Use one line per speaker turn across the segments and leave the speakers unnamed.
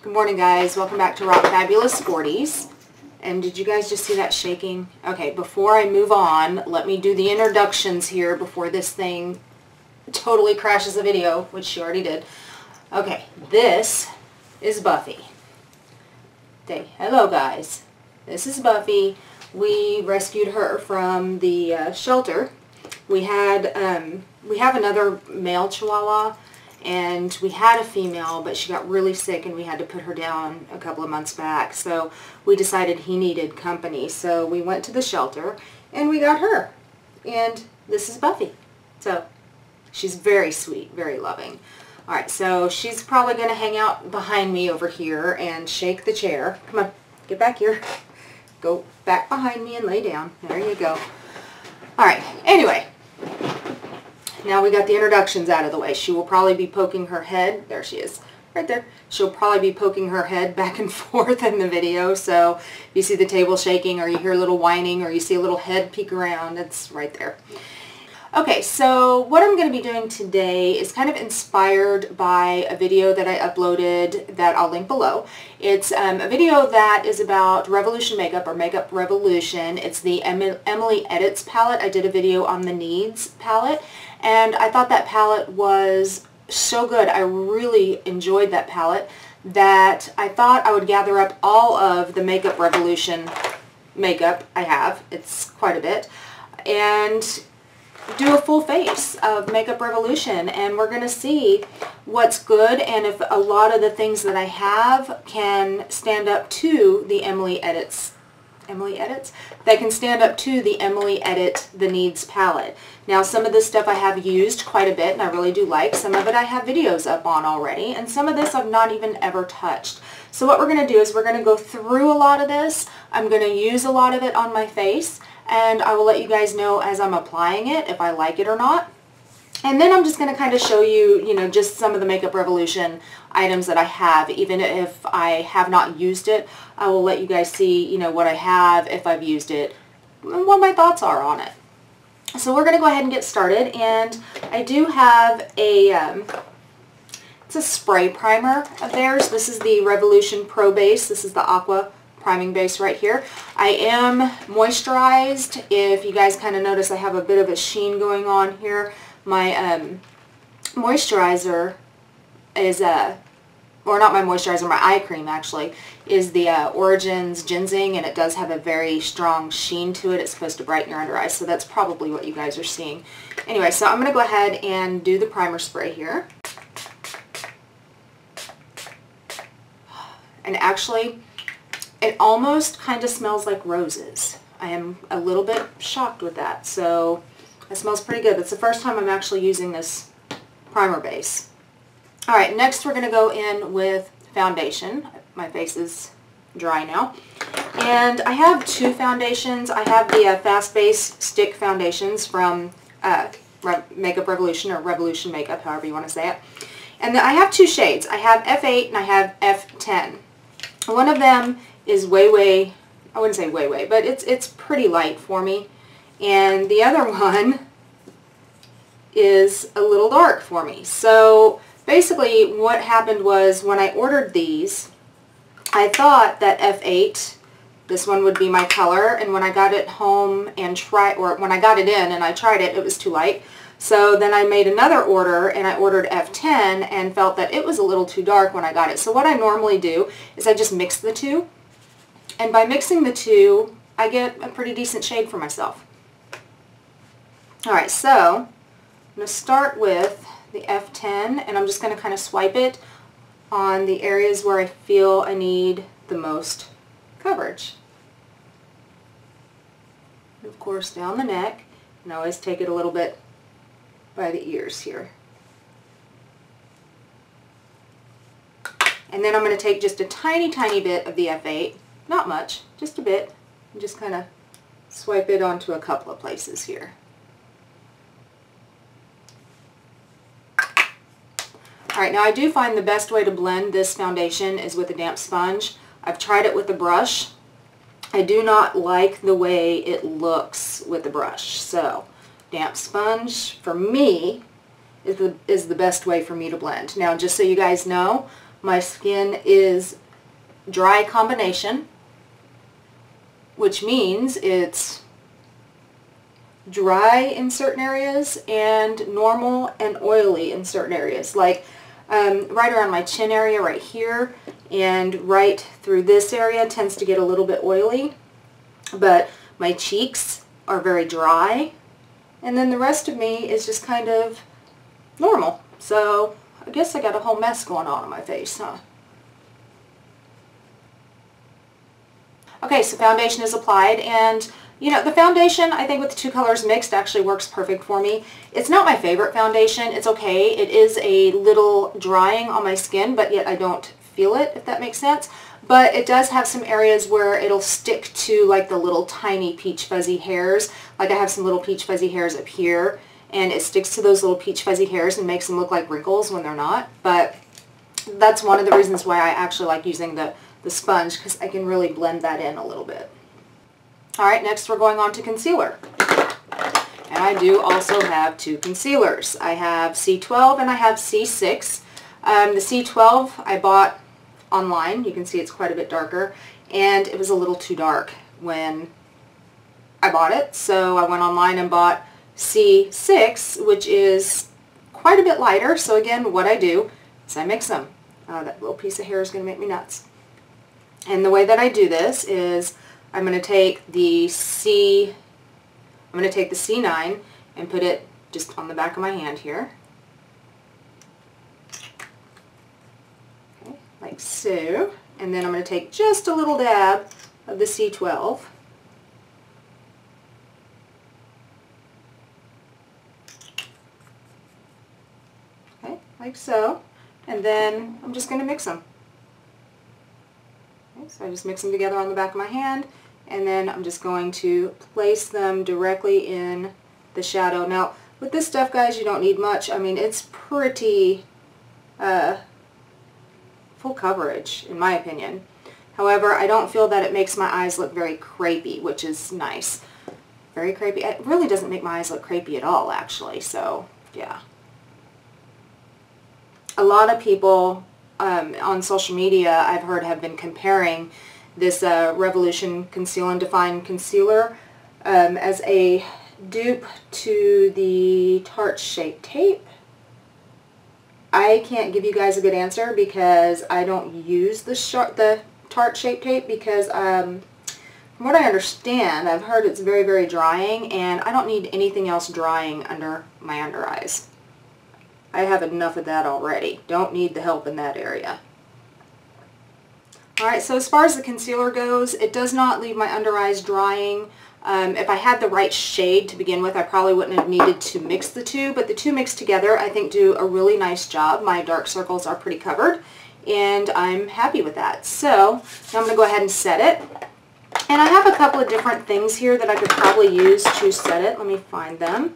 Good morning, guys. Welcome back to Rock Fabulous 40s. And did you guys just see that shaking? Okay, before I move on, let me do the introductions here before this thing totally crashes the video, which she already did. Okay, this is Buffy. Say hello, guys. This is Buffy. We rescued her from the shelter. We have another male Chihuahua, and we had a female, but she got really sick and we had to put her down a couple of months back. So we decided he needed company. So we went to the shelter and we got her. And this is Buffy. So she's very sweet, very loving. Alright, so she's probably going to hang out behind me over here and shake the chair. Come on, get back here. Go back behind me and lay down. There you go. Alright, anyway. Now we got the introductions out of the way. She will probably be poking her head. There she is. Right there. She'll probably be poking her head back and forth in the video. So if you see the table shaking or you hear a little whining or you see a little head peek around, it's right there. Okay, so what I'm going to be doing today is kind of inspired by a video that I uploaded that I'll link below. It's a video that is about Revolution Makeup, or Makeup Revolution. It's the Emily Edits palette. I did a video on the Needs palette, and I thought that palette was so good. I really enjoyed that palette that I thought I would gather up all of the Makeup Revolution makeup I have. It's quite a bit. And do a full face of Makeup Revolution, and we're going to see what's good and if a lot of the things that I have can stand up to the Emily Edits. They can stand up to the Emily Edit the Needs palette. Now, some of this stuff I have used quite a bit and I really do like. Some of it I have videos up on already, and some of this I've not even ever touched. So what we're going to do is we're going to go through a lot of this. I'm going to use a lot of it on my face, and I will let you guys know as I'm applying it if I like it or not. And then I'm just going to kind of show you, just some of the Makeup Revolution items that I have. Even if I have not used it, I will let you guys see, what I have, if I've used it, and what my thoughts are on it. So we're going to go ahead and get started. And I do have it's a spray primer of theirs. This is the Revolution Pro Base. This is the Aqua priming base right here. I am moisturized. If you guys kind of notice, I have a bit of a sheen going on here. My moisturizer is or not my moisturizer, my eye cream actually, is the Origins Ginseng, and it does have a very strong sheen to it. It's supposed to brighten your under eyes, so that's probably what you guys are seeing. Anyway, so I'm going to go ahead and do the primer spray here. And actually, it almost kind of smells like roses. I am a little bit shocked with that. So it smells pretty good. It's the first time I'm actually using this primer base. Alright, next we're going to go in with foundation. My face is dry now. And I have two foundations. I have the Fast Base Stick foundations from Makeup Revolution, or Revolution Makeup, however you want to say it. And I have two shades. I have F8 and I have F10. One of them is way, I wouldn't say way, but it's pretty light for me. And the other one is a little dark for me. So basically what happened was, when I ordered these, I thought that F8, this one would be my color, and when I got it home and when I got it in and I tried it, it was too light. So then I made another order and I ordered F10 and felt that it was a little too dark when I got it. So what I normally do is I just mix the two. And by mixing the two, I get a pretty decent shade for myself. Alright, so I'm going to start with the F10, and I'm just going to kind of swipe it on the areas where I feel I need the most coverage. And of course down the neck, and I always take it a little bit by the ears here. And then I'm going to take just a tiny bit of the F8, not much, just a bit, and just kind of swipe it onto a couple of places here. Alright, now I do find the best way to blend this foundation is with a damp sponge. I've tried it with a brush. I do not like the way it looks with the brush, so damp sponge for me is the best way for me to blend. Now, just so you guys know, My skin is dry combination, which means it's dry in certain areas and normal and oily in certain areas. Like right around my chin area right here and right through this area tends to get a little bit oily, but my cheeks are very dry, and then the rest of me is just kind of normal. So I guess I got a whole mess going on my face, huh? Okay, so foundation is applied, and you know, the foundation, I think with the two colors mixed, actually works perfect for me. It's not my favorite foundation. It's okay. It is a little drying on my skin, but yet I don't feel it, if that makes sense. But it does have some areas where it'll stick to like the little tiny peach fuzzy hairs. Like I have some little peach fuzzy hairs up here, and it sticks to those little peach fuzzy hairs and makes them look like wrinkles when they're not. But that's one of the reasons why I actually like using the sponge, because I can really blend that in a little bit. Alright, next we're going on to concealer. And I do also have two concealers. I have C12 and I have C6. The C12 I bought online. You can see it's quite a bit darker, and it was a little too dark when I bought it. So I went online and bought C6, which is quite a bit lighter. So again, what I do is I mix them. That little piece of hair is going to make me nuts. And the way that I do this is I'm going to take the C9 and put it just on the back of my hand here. Okay, like so. And then I'm going to take just a little dab of the C12. Okay, like so. And then I'm just going to mix them. So I just mix them together on the back of my hand, and then I'm just going to place them directly in the shadow. Now, with this stuff, guys, you don't need much. I mean, it's pretty full coverage, in my opinion. However, I don't feel that it makes my eyes look very crepey, which is nice. Very crepey. It really doesn't make my eyes look crepey at all, actually, so, yeah. A lot of people on social media, I've heard, have been comparing this Revolution Conceal and Define Concealer as a dupe to the Tarte Shape Tape. I can't give you guys a good answer because I don't use the Tarte Shape Tape because from what I understand, I've heard it's very, very drying, and I don't need anything else drying under my under eyes. I have enough of that already. Don't need the help in that area. Alright, so as far as the concealer goes, it does not leave my under eyes drying. If I had the right shade to begin with, I probably wouldn't have needed to mix the two, but the two mixed together I think do a really nice job. My dark circles are pretty covered, and I'm happy with that. So now I'm going to go ahead and set it. And I have a couple of different things here that I could probably use to set it. Let me find them.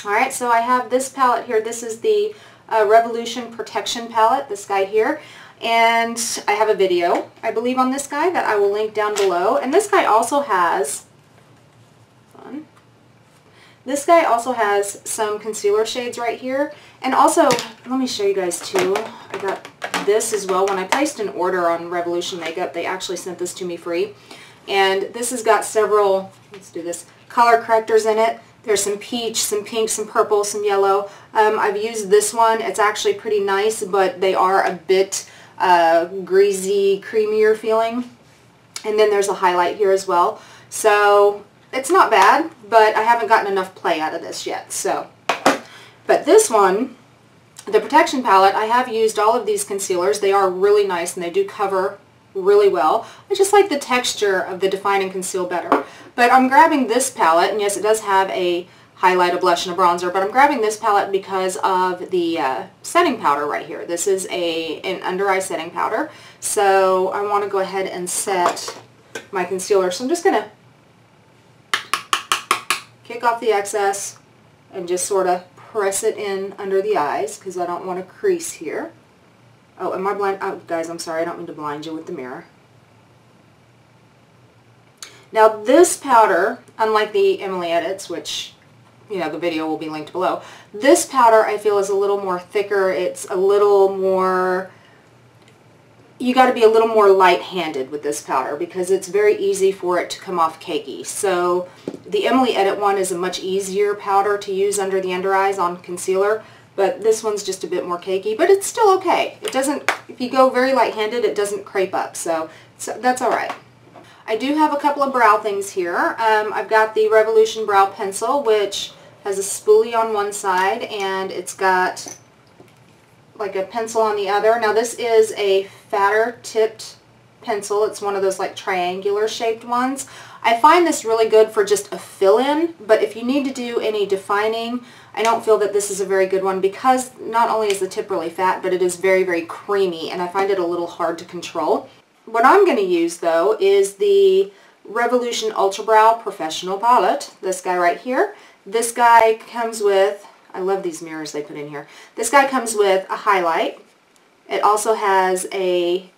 Alright, so I have this palette here. This is the Revolution Protection Palette, this guy here. And I have a video, I believe, on this guy that I will link down below. And this guy also has, this guy also has some concealer shades right here. And also, let me show you guys too. I got this as well. When I placed an order on Revolution Makeup, they actually sent this to me free. And this has got several, let's do this, color correctors in it. There's some peach, some pink, some purple, some yellow. I've used this one. It's actually pretty nice, but they are a bit greasy, creamier feeling. And then there's a highlight here as well. So it's not bad, but I haven't gotten enough play out of this yet. So, but this one, the Protection Palette, I have used all of these concealers. They are really nice, and they do cover really well. I just like the texture of the Define and Conceal better. But I'm grabbing this palette, and yes, it does have a highlight, a blush, and a bronzer, but I'm grabbing this palette because of the setting powder right here. This is an under eye setting powder, so I want to go ahead and set my concealer. So I'm just going to kick off the excess and just sort of press it in under the eyes because I don't want to crease here. Oh, am I blind? Oh, guys, I'm sorry. I don't mean to blind you with the mirror. Now, this powder, unlike the Emily Edits, which, you know, the video will be linked below, this powder I feel is a little more thicker. It's a little more you got to be a little more light-handed with this powder because it's very easy for it to come off cakey. So the Emily Edit one is a much easier powder to use under the under eyes on concealer, but this one's just a bit more cakey, but it's still okay. It doesn't, if you go very light-handed, it doesn't crepe up, so that's all right. I do have a couple of brow things here. I've got the Revolution Brow Pencil, which has a spoolie on one side, and it's got like a pencil on the other. Now this is a fatter tipped pencil. It's one of those like triangular shaped ones. I find this really good for just a fill-in, but if you need to do any defining, I don't feel that this is a very good one because not only is the tip really fat, but it is very, very creamy, and I find it a little hard to control. What I'm going to use though is the Revolution Ultra Brow Professional Palette, this guy right here. This guy comes with, I love these mirrors they put in here. This guy comes with a highlight. It also has a,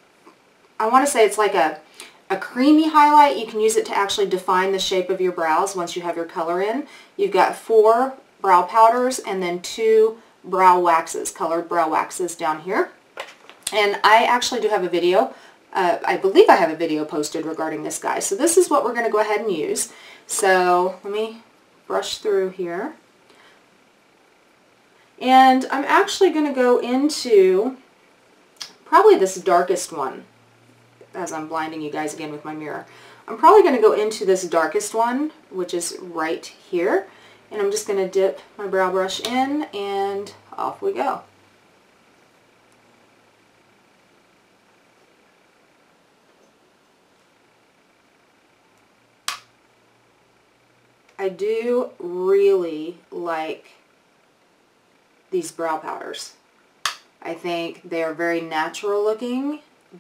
I want to say it's like a creamy highlight. You can use it to actually define the shape of your brows once you have your color in. You've got 4 brow powders and then 2 brow waxes, colored brow waxes down here. And I actually do have a video. I believe I have a video posted regarding this guy. So this is what we're going to go ahead and use. So let me brush through here. And I'm actually going to go into probably this darkest one, as I'm blinding you guys again with my mirror. I'm probably going to go into this darkest one, which is right here. And I'm just going to dip my brow brush in, and off we go. I do really like these brow powders. I think they are very natural looking,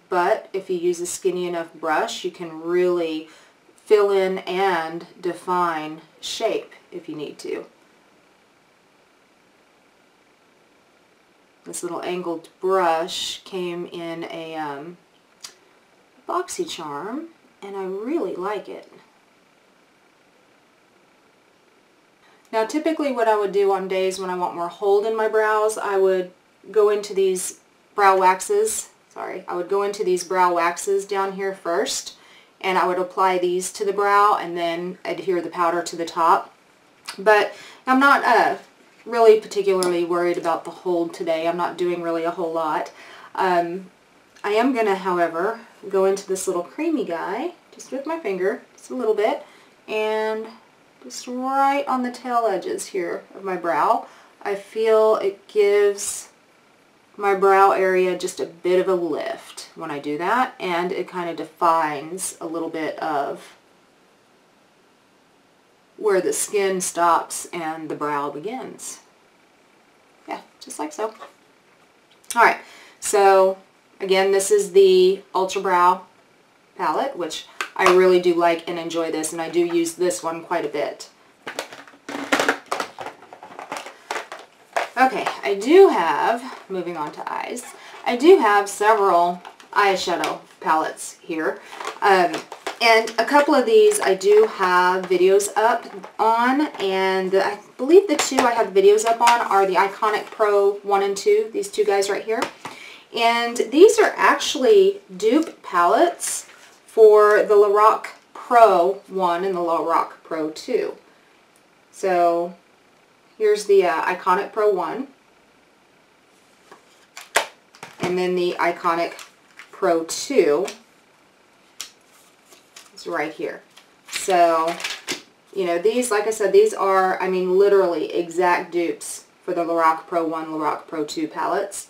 but if you use a skinny enough brush, you can really fill in and define shape if you need to. This little angled brush came in a BoxyCharm, and I really like it. Now typically what I would do on days when I want more hold in my brows, I would go into these brow waxes, I would go into these brow waxes down here first, and I would apply these to the brow and then adhere the powder to the top. But I'm not really particularly worried about the hold today. I'm not doing really a whole lot. I am going to, however, go into this little creamy guy, just with my finger, just a little bit, and just right on the tail edges here of my brow. I feel it gives my brow area just a bit of a lift when I do that, and it kind of defines a little bit of where the skin stops and the brow begins. Yeah, just like so. Alright, so again, this is the Ultra Brow palette, which I really do like and enjoy this, and I do use this one quite a bit. Okay, I do have, moving on to eyes, I do have several eyeshadow palettes here. And a couple of these I do have videos up on, and I believe the 2 I have videos up on are the Iconic Pro 1 and 2, these 2 guys right here. And these are actually dupe palettes for the Lorac Pro 1 and the Lorac Pro 2. So here's the Iconic Pro 1, and then the Iconic Pro 2 is right here. So, you know, these, like I said, these are, I mean, literally exact dupes for the Lorac Pro 1, Lorac Pro 2 palettes.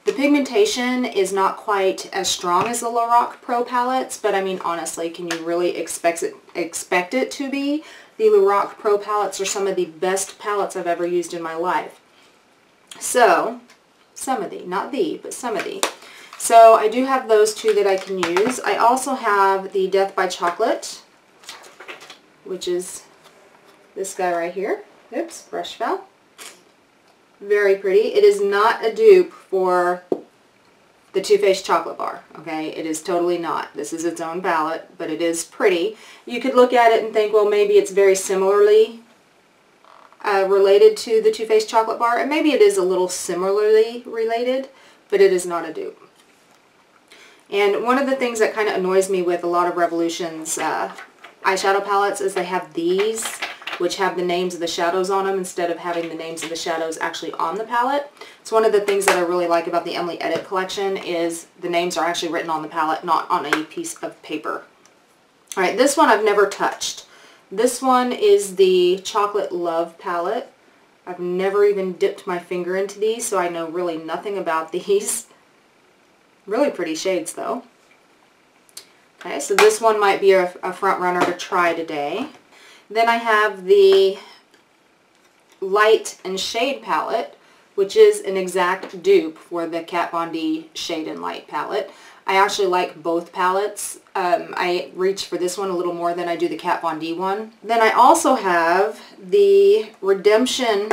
The pigmentation is not quite as strong as the Lorac Pro palettes, but I mean, honestly, can you really expect it to be? The Lorac Pro palettes are some of the best palettes I've ever used in my life. So, some of the, not the, but some of the. So I do have those 2 that I can use. I also have the Death by Chocolate, which is this guy right here. Oops, brush fell. Very pretty. It is not a dupe for the Too Faced Chocolate Bar, okay? It is totally not. This is its own palette, but it is pretty. You could look at it and think, well, maybe it's very similarly related to the Too Faced Chocolate Bar, and maybe it is a little similarly related, but it is not a dupe. And one of the things that kind of annoys me with a lot of Revolution's eyeshadow palettes is they have these, which have the names of the shadows on them instead of having the names of the shadows actually on the palette. It's one of the things that I really like about the Emily Edit collection is the names are actually written on the palette, not on a piece of paper. Alright, this one I've never touched. This one is the Chocolate Love palette. I've never even dipped my finger into these, so I know really nothing about these. Really pretty shades though. Okay, so this one might be a front runner to try today. Then I have the Light and Shade palette, which is an exact dupe for the Kat Von D Shade and Light palette. I actually like both palettes. I reach for this one a little more than I do the Kat Von D one. Then I also have the Redemption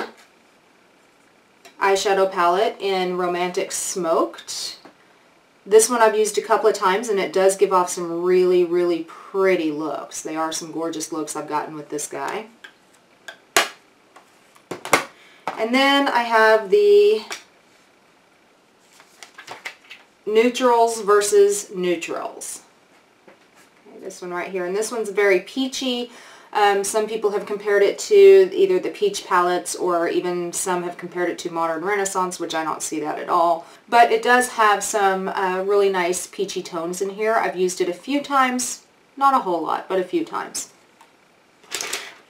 eyeshadow palette in Romantic Smoked. This one I've used a couple of times and it does give off some really, really pretty looks. They are some gorgeous looks I've gotten with this guy. And then I have the Neutrals versus Neutrals. Okay, this one right here. And this one's very peachy. Some people have compared it to either the Peach palettes or even some have compared it to Modern Renaissance, which I don't see that at all. But it does have some really nice peachy tones in here. I've used it a few times. Not a whole lot, but a few times.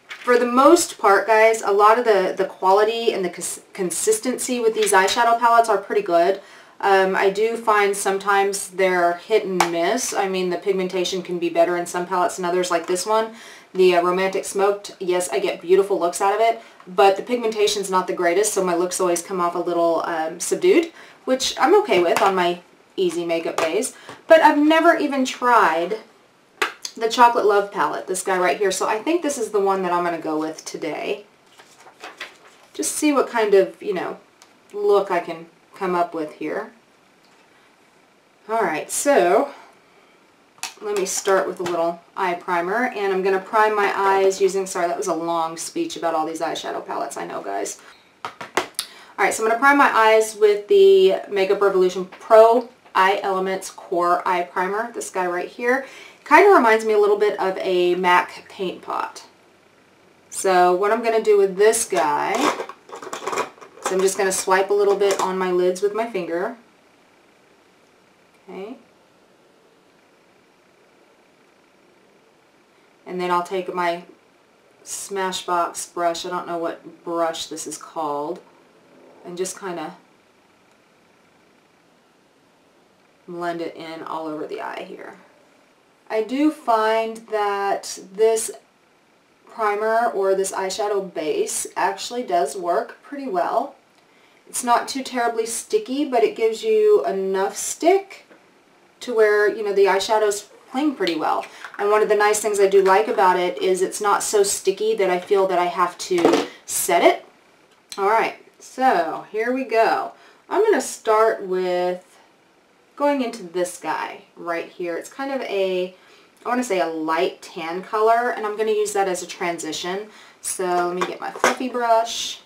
For the most part, guys, a lot of the quality and the consistency with these eyeshadow palettes are pretty good. I do find sometimes they're hit and miss. I mean, the pigmentation can be better in some palettes than others, like this one. The Romantic Smoked, yes, I get beautiful looks out of it, but the pigmentation's not the greatest, so my looks always come off a little subdued, which I'm okay with on my easy makeup days. But I've never even tried the Chocolate Love palette, this guy right here, so I think this is the one that I'm going to go with today. Just see what kind of, you know, look I can come up with here. Alright, so let me start with a little eye primer, and I'm going to prime my eyes using, sorry, that was a long speech about all these eyeshadow palettes, I know, guys. Alright, so I'm going to prime my eyes with the Makeup Revolution Pro Eye Elements Core Eye Primer, this guy right here. Kind of reminds me a little bit of a MAC paint pot. So what I'm going to do with this guy is I'm just going to swipe a little bit on my lids with my finger. Okay. And then I'll take my Smashbox brush, I don't know what brush this is called, and just kind of blend it in all over the eye here. I do find that this primer or this eyeshadow base actually does work pretty well. It's not too terribly sticky, but it gives you enough stick to where, you know, the eyeshadow's playing pretty well. And one of the nice things I do like about it is it's not so sticky that I feel that I have to set it. Alright, so here we go. I'm going to start with going into this guy right here. It's kind of a, I want to say a light tan color, and I'm going to use that as a transition. So let me get my fluffy brush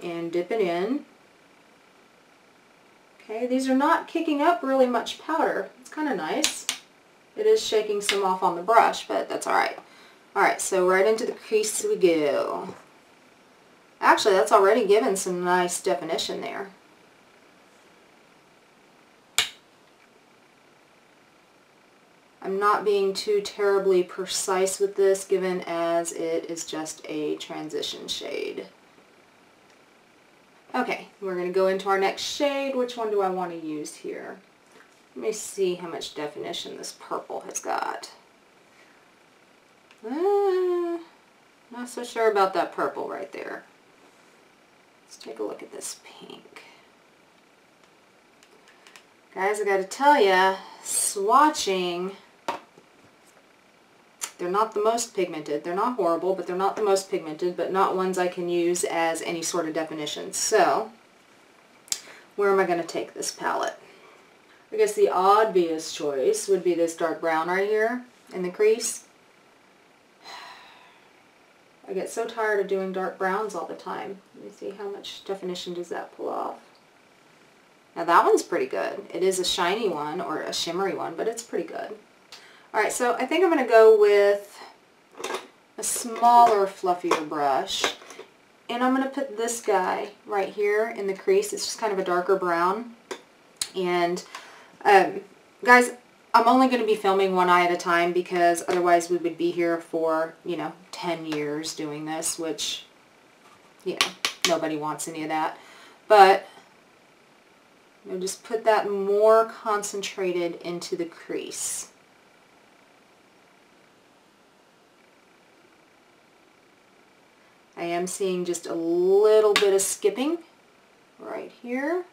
and dip it in. Okay, these are not kicking up really much powder. It's kind of nice. It is shaking some off on the brush, but that's alright. Alright, so right into the crease we go. Actually, that's already given some nice definition there. I'm not being too terribly precise with this, given as it is just a transition shade. Okay, we're going to go into our next shade. Which one do I want to use here? Let me see how much definition this purple has got. Not so sure about that purple right there. Let's take a look at this pink. Guys, I gotta tell ya, swatching, they're not the most pigmented. They're not horrible, but they're not the most pigmented, but not ones I can use as any sort of definition. So, where am I going to take this palette? I guess the obvious choice would be this dark brown right here in the crease. I get so tired of doing dark browns all the time. Let me see, how much definition does that pull off? Now that one's pretty good. It is a shiny one or a shimmery one, but it's pretty good. Alright, so I think I'm going to go with a smaller, fluffier brush. And I'm going to put this guy right here in the crease. It's just kind of a darker brown. And guys, I'm only going to be filming one eye at a time because otherwise we would be here for, you know, 10 years doing this, which, you know, nobody wants any of that. But I'll just put that more concentrated into the crease. I am seeing just a little bit of skipping right here.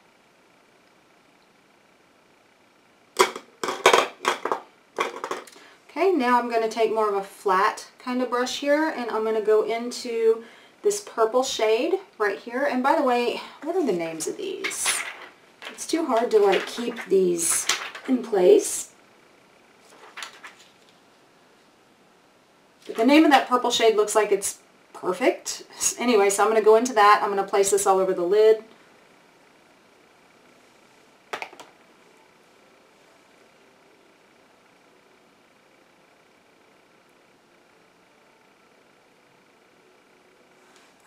Okay, now I'm going to take more of a flat kind of brush here, and I'm going to go into this purple shade right here. And by the way, what are the names of these? It's too hard to like keep these in place. But the name of that purple shade looks like it's perfect. Anyway, so I'm going to go into that. I'm going to place this all over the lid.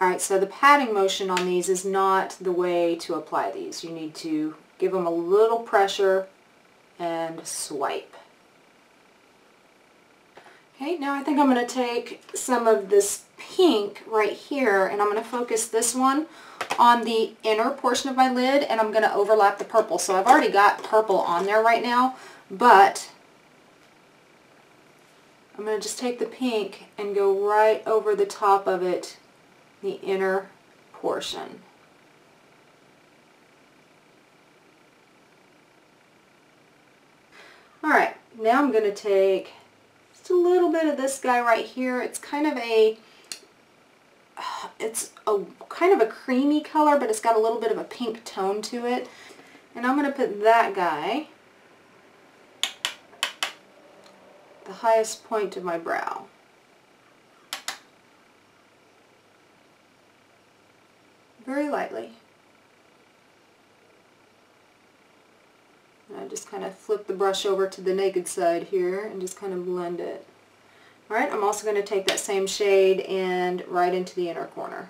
Alright, so the patting motion on these is not the way to apply these. You need to give them a little pressure and swipe. Okay, now I think I'm going to take some of this pink right here and I'm going to focus this one on the inner portion of my lid and I'm going to overlap the purple. So I've already got purple on there right now, but I'm going to just take the pink and go right over the top of it, the inner portion. Alright, now I'm going to take just a little bit of this guy right here. It's kind of a creamy color, but it's got a little bit of a pink tone to it. And I'm going to put that guy at the highest point of my brow. Very lightly. And I just kind of flip the brush over to the naked side here and just kind of blend it. Alright, I'm also going to take that same shade and right into the inner corner.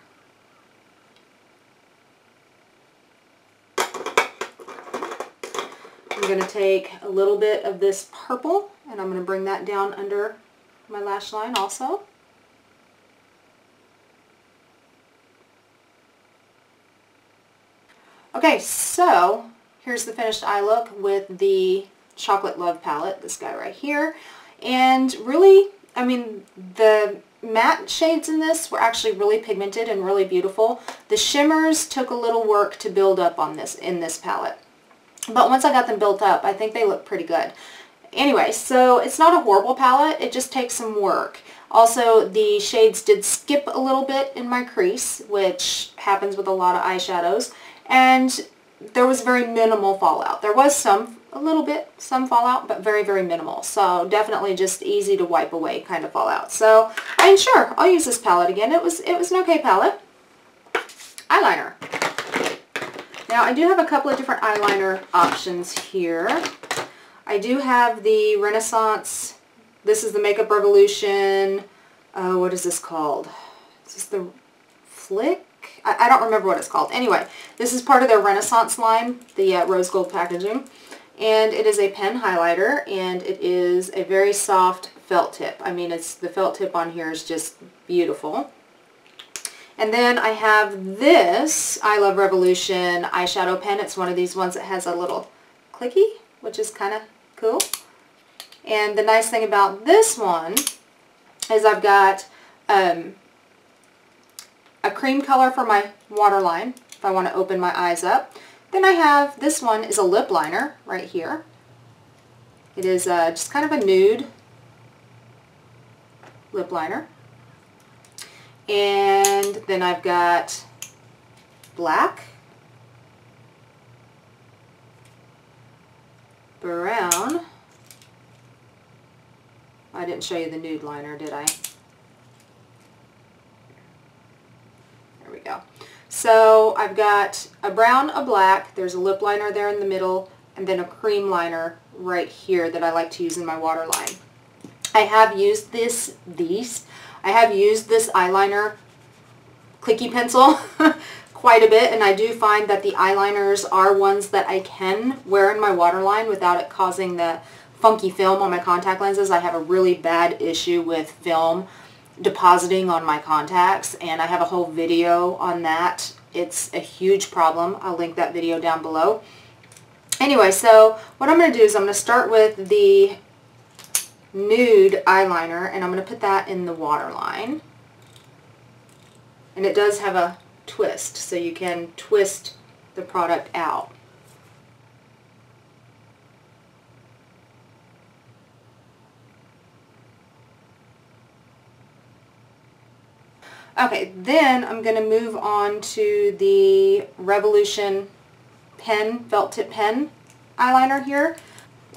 I'm going to take a little bit of this purple and I'm going to bring that down under my lash line also. Okay, so here's the finished eye look with the Chocolate Love palette, this guy right here. And really, I mean, the matte shades in this were actually really pigmented and really beautiful. The shimmers took a little work to build up on this in this palette. But once I got them built up, I think they look pretty good. Anyway, so it's not a horrible palette, it just takes some work. Also, the shades did skip a little bit in my crease, which happens with a lot of eyeshadows. And there was very minimal fallout. There was some fallout, but very, very minimal. So definitely just easy to wipe away kind of fallout. So I'm sure I'll use this palette again. It was an okay palette. Eyeliner. Now I do have a couple of different eyeliner options here. I do have the Renaissance. This is the Makeup Revolution. What is this called? Is this the Flick? I don't remember what it's called. Anyway, this is part of their Renaissance line, the rose gold packaging. And it is a pen highlighter, and it is a very soft felt tip. I mean, the felt tip on here is just beautiful. And then I have this I Love Revolution eyeshadow pen. It's one of these ones that has a little clicky, which is kind of cool. And the nice thing about this one is I've got a cream color for my waterline if I want to open my eyes up. Then I have, this one is a lip liner right here. It is just kind of a nude lip liner. And then I've got black, brown. I didn't show you the nude liner, did I? There we go. So I've got a brown, a black, there's a lip liner there in the middle, and then a cream liner right here that I like to use in my waterline. I have used this eyeliner clicky pencil quite a bit, and I do find that the eyeliners are ones that I can wear in my waterline without it causing the funky film on my contact lenses. I have a really bad issue with film depositing on my contacts, and I have a whole video on that. It's a huge problem. I'll link that video down below. Anyway, so what I'm going to do is I'm going to start with the nude eyeliner, and I'm going to put that in the waterline. And it does have a twist, so you can twist the product out. Okay, then I'm going to move on to the Revolution pen, felt tip pen eyeliner here.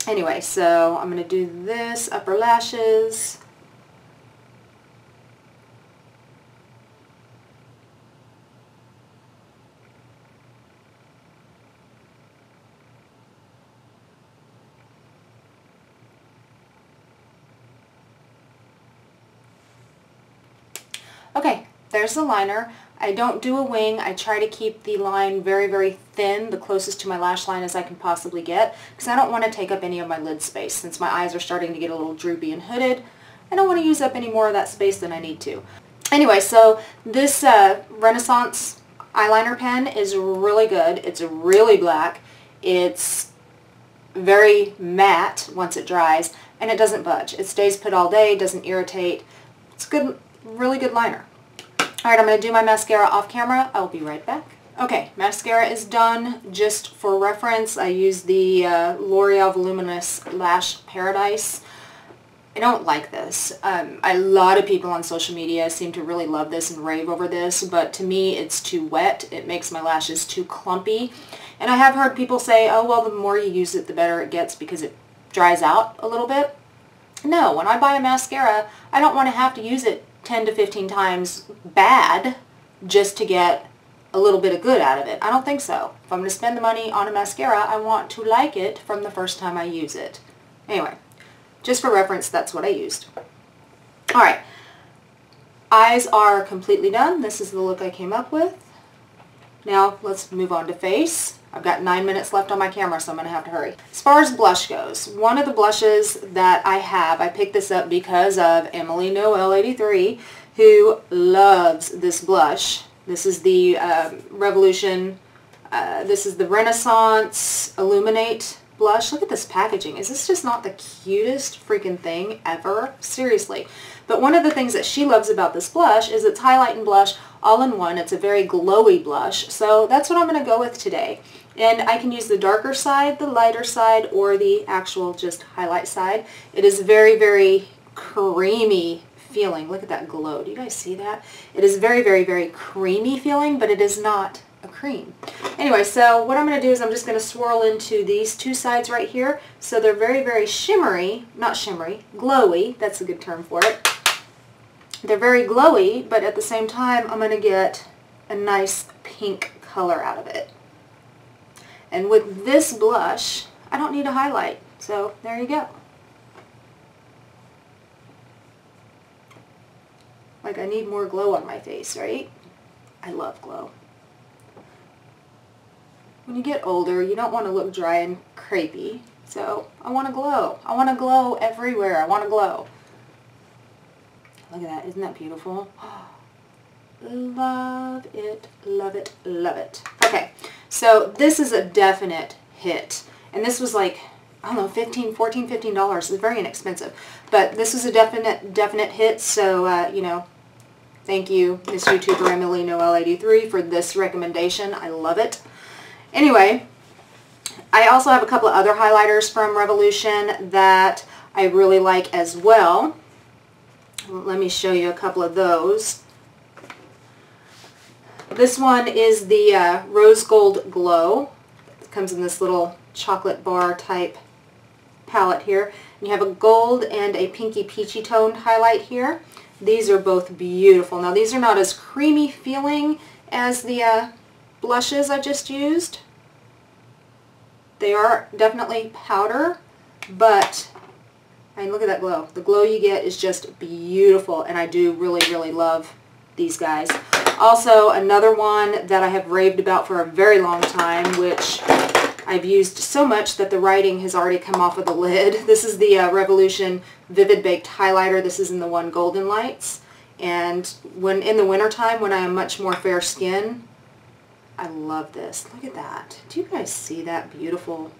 Anyway, so I'm going to do this, upper lashes. Okay, there's the liner. I don't do a wing. I try to keep the line very, very thin, the closest to my lash line as I can possibly get, because I don't want to take up any of my lid space. Since my eyes are starting to get a little droopy and hooded, I don't want to use up any more of that space than I need to. Anyway, so this Renaissance eyeliner pen is really good. It's really black. It's very matte once it dries, and it doesn't budge. It stays put all day, doesn't irritate. It's good, really good liner. Alright, I'm going to do my mascara off camera. I'll be right back. Okay, mascara is done. Just for reference, I use the L'Oreal Voluminous Lash Paradise. I don't like this. A lot of people on social media seem to really love this and rave over this, but to me it's too wet. It makes my lashes too clumpy. And I have heard people say, oh well, the more you use it the better it gets because it dries out a little bit. No, when I buy a mascara, I don't want to have to use it 10 to 15 times bad just to get a little bit of good out of it. I don't think so. If I'm going to spend the money on a mascara, I want to like it from the first time I use it. Anyway, just for reference, that's what I used. Alright, eyes are completely done. This is the look I came up with. Now let's move on to face. I've got 9 minutes left on my camera, so I'm going to have to hurry. As far as blush goes, one of the blushes that I have, I picked this up because of Emily Noel 83, who loves this blush. This is the Revolution, this is the Renaissance Illuminate blush. Look at this packaging. Is this just not the cutest freaking thing ever? Seriously. But one of the things that she loves about this blush is it's highlight and blush all in one. It's a very glowy blush. So that's what I'm going to go with today. And I can use the darker side, the lighter side, or the actual just highlight side. It is very, very creamy feeling. Look at that glow. Do you guys see that? It is very, very, very creamy feeling, but it is not a cream. Anyway, so what I'm going to do is I'm just going to swirl into these two sides right here. So they're very, very shimmery, not shimmery, glowy. That's a good term for it. They're very glowy, but at the same time, I'm going to get a nice pink color out of it. And with this blush, I don't need a highlight. So there you go. Like I need more glow on my face, right? I love glow. When you get older, you don't want to look dry and crepey. So I want to glow. I want to glow everywhere. I want to glow. Look at that. Isn't that beautiful? Love it, love it, love it. Okay, so this is a definite hit. And this was like, I don't know, $14, $15. It's very inexpensive. But this was a definite hit. So, you know, thank you, Miss YouTuber Emily Noel 83 for this recommendation. I love it. Anyway, I also have a couple of other highlighters from Revolution that I really like as well. Let me show you a couple of those. This one is the Rose Gold Glow. It comes in this little chocolate bar type palette here. And you have a gold and a pinky peachy toned highlight here. These are both beautiful. Now these are not as creamy feeling as the blushes I just used. They are definitely powder, but I mean, look at that glow. The glow you get is just beautiful, and I do really, really love these guys. Also, another one that I have raved about for a very long time, which I've used so much that the writing has already come off of the lid. This is the Revolution Vivid Baked Highlighter. This is in the one Golden Lights. And when in the wintertime, when I am much more fair skin, I love this. Look at that. Do you guys see that beautiful?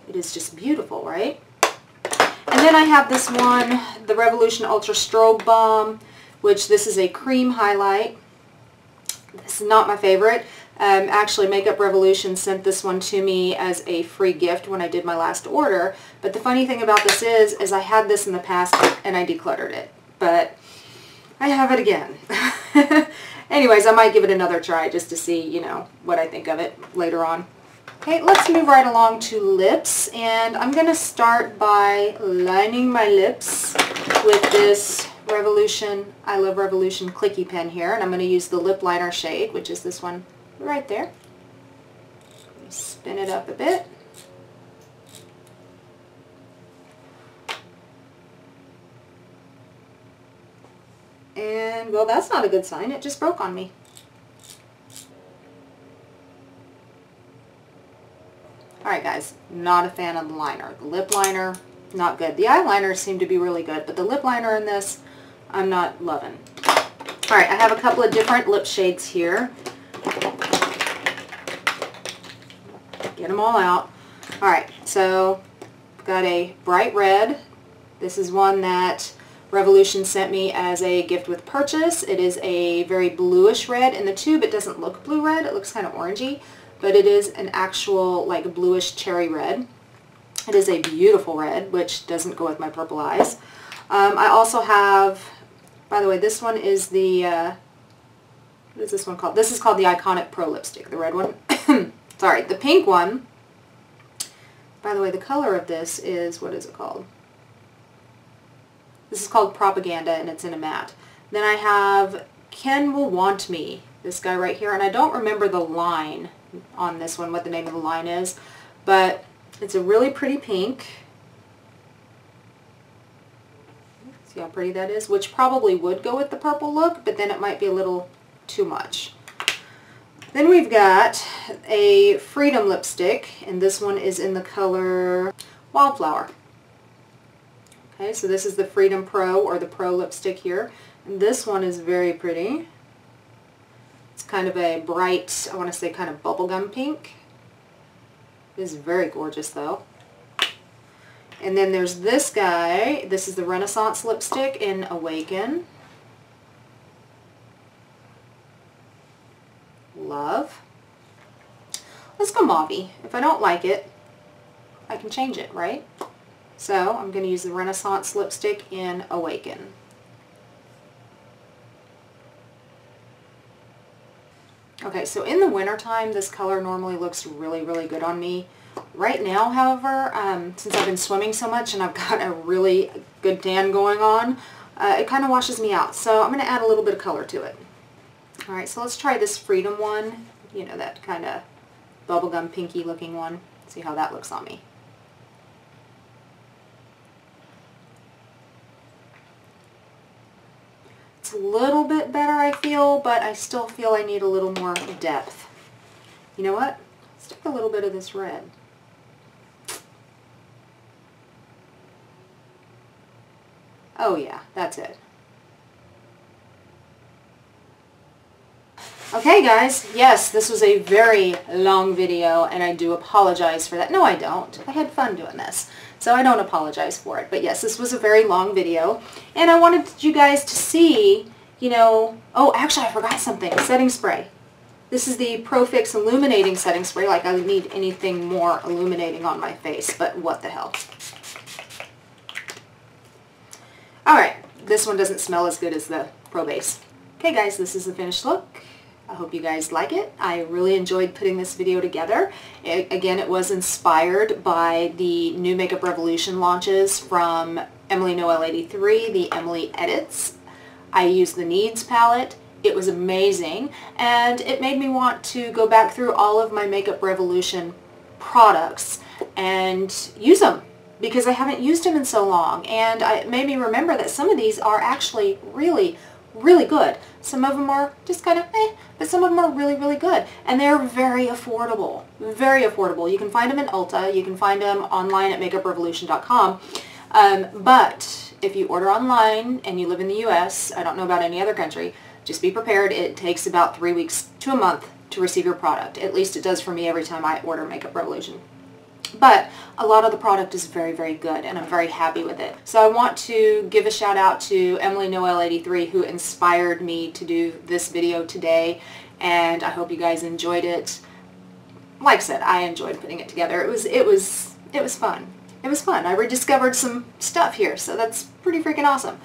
It is just beautiful, right? And then I have this one, the Revolution Ultra Strobe Balm, which this is a cream highlight. This is not my favorite. Actually, Makeup Revolution sent this one to me as a free gift when I did my last order. But the funny thing about this is I had this in the past and I decluttered it. But I have it again. Anyways, I might give it another try just to see, you know, what I think of it later on. Okay, let's move right along to lips, and I'm going to start by lining my lips with this Revolution, I Love Revolution Clicky Pen here, and I'm going to use the lip liner shade, which is this one right there. Let me spin it up a bit. And, well, that's not a good sign. It just broke on me. Alright guys, not a fan of the liner. The lip liner, not good. The eyeliner seemed to be really good, but the lip liner in this, I'm not loving. Alright, I have a couple of different lip shades here. Get them all out. Alright, so I've got a bright red. This is one that Revolution sent me as a gift with purchase. It is a very bluish red. In the tube it doesn't look blue red, it looks kind of orangey, but it is an actual like bluish cherry red. It is a beautiful red, which doesn't go with my purple eyes. I also have, by the way, this one is the, what is this one called? This is called the Iconic Pro Lipstick, the red one. Sorry, the pink one, by the way, the color of this is, what is it called? This is called Propaganda, and it's in a matte. Then I have Ken Will Want Me, this guy right here, and I don't remember the line on this one, what the name of the line is, but it's a really pretty pink. See how pretty that is? Which probably would go with the purple look, but then it might be a little too much. Then we've got a Freedom lipstick, and this one is in the color Wildflower. Okay, so this is the Freedom Pro, or the Pro lipstick here. And this one is very pretty. It's kind of a bright, I want to say kind of bubblegum pink. It is very gorgeous though. And then there's this guy. This is the Renaissance lipstick in Awaken. Love. Let's go mauve-y. If I don't like it, I can change it, right? So I'm going to use the Renaissance lipstick in Awaken. Okay, so in the wintertime, this color normally looks really, really good on me. Right now, however, since I've been swimming so much and I've got a really good tan going on, it kind of washes me out. So I'm going to add a little bit of color to it. Alright, so let's try this Freedom one. You know, that kind of bubblegum pinky looking one. See how that looks on me. It's a little bit better, I feel, but I still feel I need a little more depth. You know what? Let's take a little bit of this red. Oh yeah, that's it. Okay guys, yes, this was a very long video and I do apologize for that. No, I don't. I had fun doing this, so I don't apologize for it. But yes, this was a very long video and I wanted you guys to see, you know, oh, actually I forgot something. Setting spray. This is the Pro Fix Illuminating Setting Spray. Like I need anything more illuminating on my face, but what the hell. Alright, this one doesn't smell as good as the Pro Base. Okay guys, this is the finished look. I hope you guys like it. I really enjoyed putting this video together. Again, it was inspired by the new Makeup Revolution launches from Emily Noel 83, the Emily Edits. I used the Needs palette. It was amazing, and it made me want to go back through all of my Makeup Revolution products and use them, because I haven't used them in so long, and it made me remember that some of these are actually really, really good. Some of them are just kind of but some of them are really, really good, and they're very affordable. Very affordable. You can find them in Ulta, you can find them online at makeuprevolution.com, but if you order online and you live in the US, I don't know about any other country, just be prepared. It takes about 3 weeks to a month to receive your product. At least it does for me every time I order Makeup Revolution. But a lot of the product is very, very good, and I'm very happy with it. So I want to give a shout out to Emily Noel 83, who inspired me to do this video today, and I hope you guys enjoyed it. Like I said, I enjoyed putting it together. It was fun. It was fun. I rediscovered some stuff here, so that's pretty freaking awesome.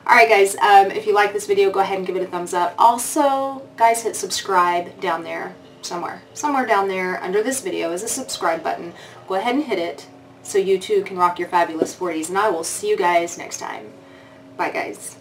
Alright guys, if you like this video, go ahead and give it a thumbs up. Also, guys, hit subscribe down there somewhere. Somewhere down there under this video is a subscribe button. Go ahead and hit it so you too can rock your fabulous 40s, and I will see you guys next time. Bye guys.